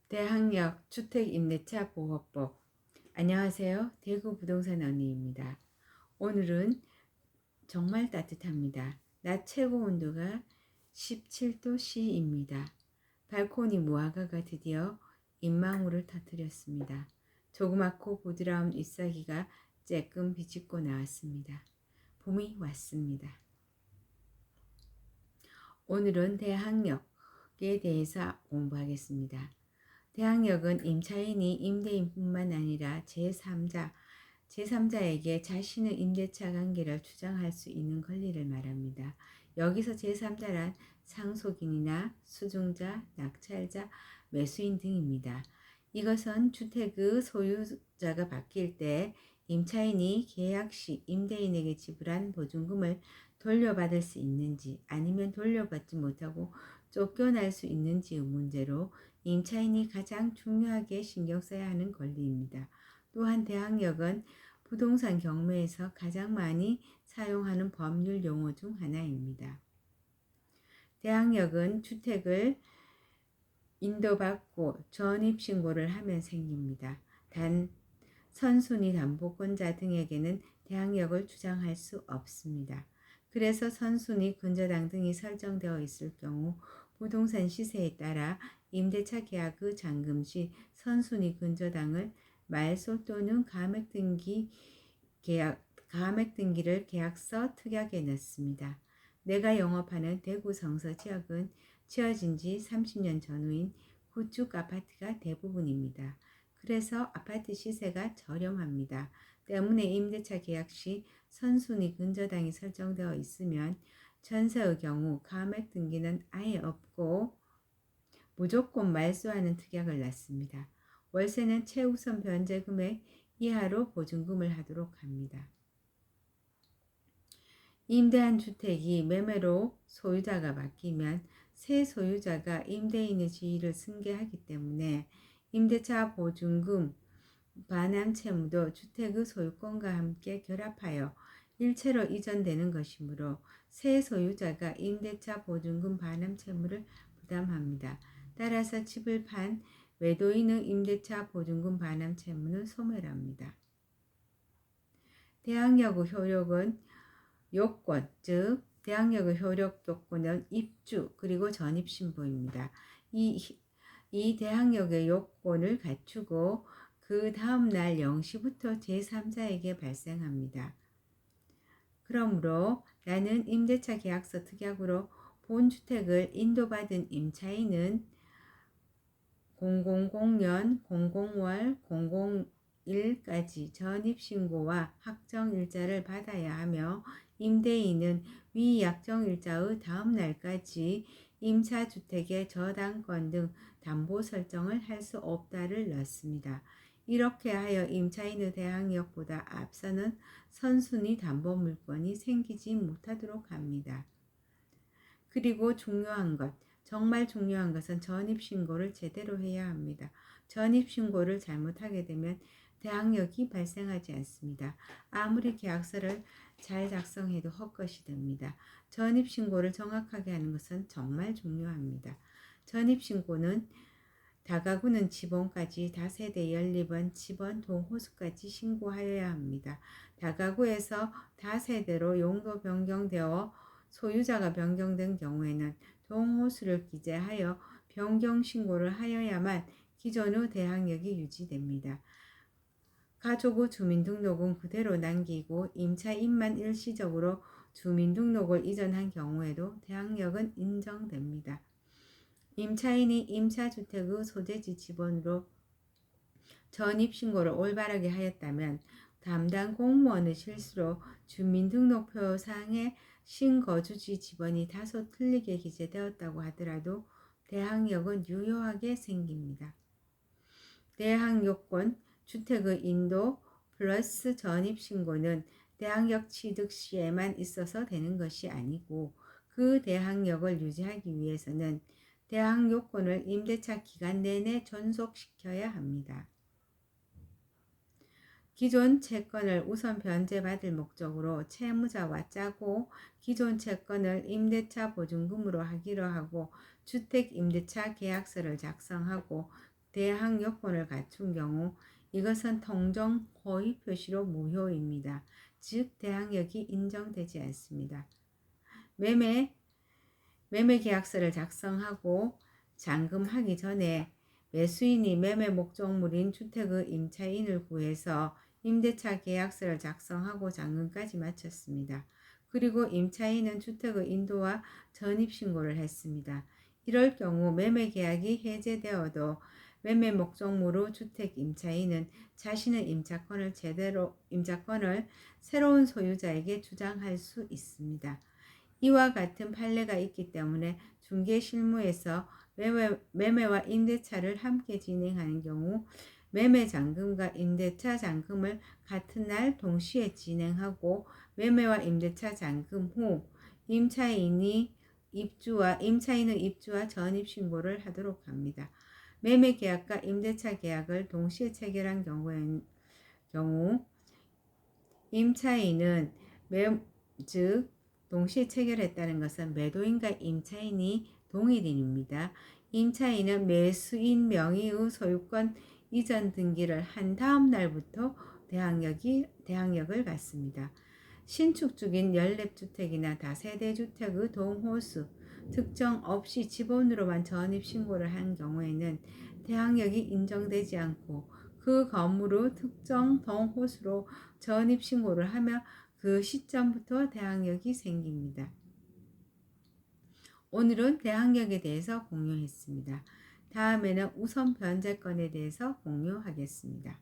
대항력 주택임대차 보호법. 안녕하세요. 대구 부동산 언니입니다. 오늘은 정말 따뜻합니다. 낮 최고 온도가 17도씨입니다. 발코니 무화과가 드디어 잎망울을 터뜨렸습니다. 조그맣고 부드러운 잎사귀가 쬐끔 비집고 나왔습니다. 봄이 왔습니다. 오늘은 대항력에 대해서 공부하겠습니다. 대항력은 임차인이 임대인뿐만 아니라 제3자에게 자신의 임대차 관계를 주장할 수 있는 권리를 말합니다. 여기서 제3자란 상속인이나 수중자, 낙찰자, 매수인 등입니다. 이것은 주택의 소유자가 바뀔 때 임차인이 계약 시 임대인에게 지불한 보증금을 돌려받을 수 있는지 아니면 돌려받지 못하고 쫓겨날 수 있는지의 문제로 임차인이 가장 중요하게 신경 써야 하는 권리입니다. 또한 대항력은 부동산 경매에서 가장 많이 사용하는 법률 용어 중 하나입니다. 대항력은 주택을 인도받고 전입신고를 하면 생깁니다. 단 선순위 담보권자 등에게는 대항력을 주장할 수 없습니다. 그래서 선순위 근저당 등이 설정되어 있을 경우 부동산 시세에 따라 임대차 계약의 잔금 시 선순위 근저당을 말소 또는 가맥등기를 계약서 특약에 넣습니다. 내가 영업하는 대구 성서 지역은 지어진 지 30년 전후인 구축 아파트가 대부분입니다. 그래서 아파트 시세가 저렴합니다. 때문에 임대차 계약 시 선순위 근저당이 설정되어 있으면 전세의 경우 가맥 등기는 아예 없고 무조건 말소하는 특약을 놨습니다. 월세는 최우선 변제 금액 이하로 보증금을 하도록 합니다. 임대한 주택이 매매로 소유자가 바뀌면 새 소유자가 임대인의 지위를 승계하기 때문에 임대차 보증금 반환 채무도 주택의 소유권과 함께 결합하여 일체로 이전되는 것이므로 새 소유자가 임대차 보증금 반환 채무를 부담합니다. 따라서 집을 판 외도인의 임대차 보증금 반환 채무는 소멸합니다. 대항력의 효력은 요건, 즉 대항력의 효력 요건은 입주 그리고 전입신고입니다. 이 대항력의 요건을 갖추고 그 다음날 0시부터 제3자에게 발생합니다. 그러므로 나는 임대차 계약서 특약으로 본주택을 인도받은 임차인은 000년 00월 001까지 전입신고와 확정일자를 받아야 하며 임대인은 위 약정일자의 다음 날까지 임차주택의 저당권 등 담보 설정을 할 수 없다를 넣습니다. 이렇게 하여 임차인의 대항력보다 앞서는 선순위 담보물권이 생기지 못하도록 합니다. 그리고 중요한 것, 정말 중요한 것은 전입신고를 제대로 해야 합니다. 전입신고를 잘못하게 되면 대항력이 발생하지 않습니다. 아무리 계약서를 잘 작성해도 헛것이 됩니다. 전입신고를 정확하게 하는 것은 정말 중요합니다. 전입신고는 다가구는 지번까지 다세대 연립원, 지번, 동호수까지 신고하여야 합니다. 다가구에서 다세대로 용도 변경되어 소유자가 변경된 경우에는 동호수를 기재하여 변경 신고를 하여야만 기존의 대항력이 유지됩니다. 가족의 주민등록은 그대로 남기고 임차인만 일시적으로 주민등록을 이전한 경우에도 대항력은 인정됩니다. 임차인이 임차주택의 소재지 지번으로 전입신고를 올바르게 하였다면 담당 공무원의 실수로 주민등록표상의 신거주지 지번이 다소 틀리게 기재되었다고 하더라도 대항력은 유효하게 생깁니다. 대항요건, 주택의 인도 플러스 전입신고는 대항력 취득 시에만 있어서 되는 것이 아니고 그 대항력을 유지하기 위해서는 대항요건을 임대차 기간 내내 존속시켜야 합니다. 기존 채권을 우선 변제받을 목적으로 채무자와 짜고 기존 채권을 임대차 보증금으로 하기로 하고 주택임대차 계약서를 작성하고 대항 요건을 갖춘 경우 이것은 통정 호의 표시로 무효입니다. 즉 대항력이 인정되지 않습니다. 매매 계약서를 작성하고 잔금하기 전에 매수인이 매매 목적물인 주택의 임차인을 구해서 임대차 계약서를 작성하고 잔금까지 마쳤습니다. 그리고 임차인은 주택의 인도와 전입신고를 했습니다. 이럴 경우 매매 계약이 해제되어도 매매 목적물의 주택 임차인은 자신의 임차권을 새로운 소유자에게 주장할 수 있습니다. 이와 같은 판례가 있기 때문에 중개 실무에서 매매와 임대차를 함께 진행하는 경우 매매 잔금과 임대차 잔금을 같은 날 동시에 진행하고 매매와 임대차 잔금 후 임차인의 입주와 전입 신고를 하도록 합니다. 매매 계약과 임대차 계약을 동시에 체결한 경우 임차인은 즉 동시에 체결했다는 것은 매도인과 임차인이 동일인입니다. 임차인은 매수인 명의의 소유권 이전 등기를 한 다음 날부터 대항력을 갖습니다. 신축 중인 연립주택이나 다세대 주택의 동호수 특정 없이 지번으로만 전입신고를 한 경우에는 대항력이 인정되지 않고 그 건물의 특정 동호수로 전입신고를 하며 그 시점부터 대항력이 생깁니다. 오늘은 대항력에 대해서 공유했습니다. 다음에는 우선 변제권에 대해서 공유하겠습니다.